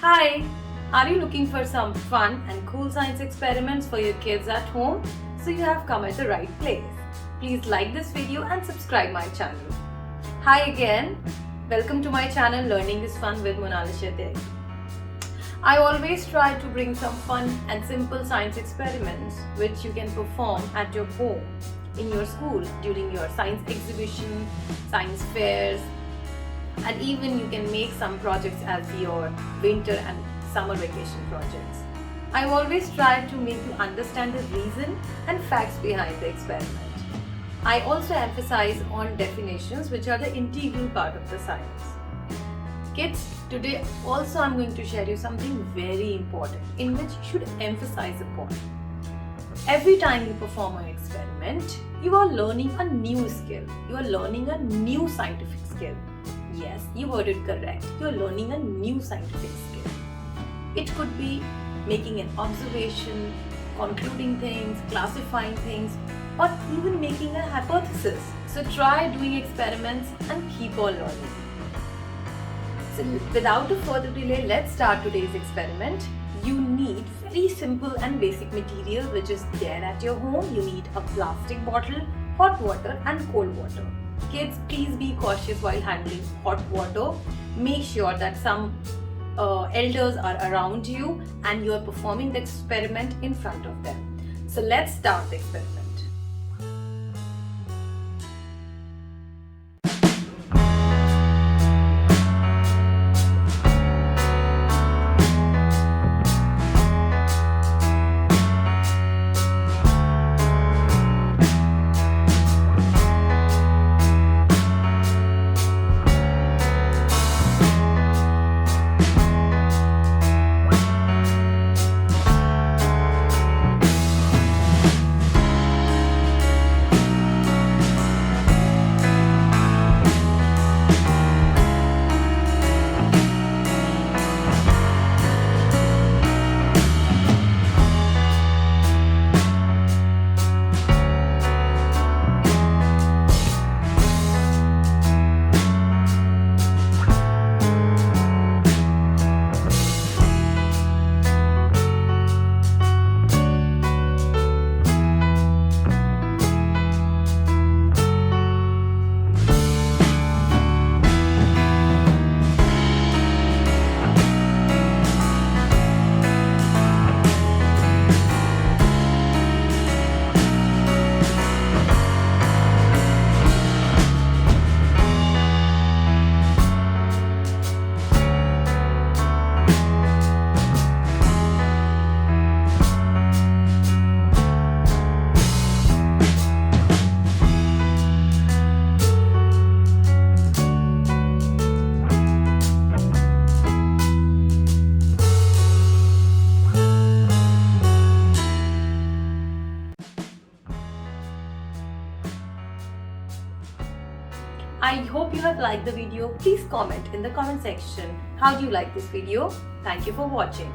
Hi! Are you looking for some fun and cool science experiments for your kids at home? So you have come at the right place. Please like this video and subscribe my channel. Hi again! Welcome to my channel Learning is Fun with Monalisha. I always try to bring some fun and simple science experiments which you can perform at your home, in your school, during your science exhibition, science fairs, and even you can make some projects as your winter and summer vacation projects. I always try to make you understand the reason and facts behind the experiment. I also emphasize on definitions which are the integral part of the science. Kids, today also I'm going to share you something very important in which you should emphasize upon. Every time you perform an experiment, you are learning a new skill. You are learning a new scientific skill. Yes, you heard it correct. You are learning a new scientific skill. It could be making an observation, concluding things, classifying things, or even making a hypothesis. So try doing experiments and keep on learning. So without a further delay, let's start today's experiment. You need very simple and basic material which is there at your home. You need a plastic bottle, hot water and cold water. Kids, please be cautious while handling hot water. Make sure that some elders are around you and you are performing the experiment in front of them. So let's start the experiment. I hope you have liked the video. Please comment in the comment section. How do you like this video? Thank you for watching.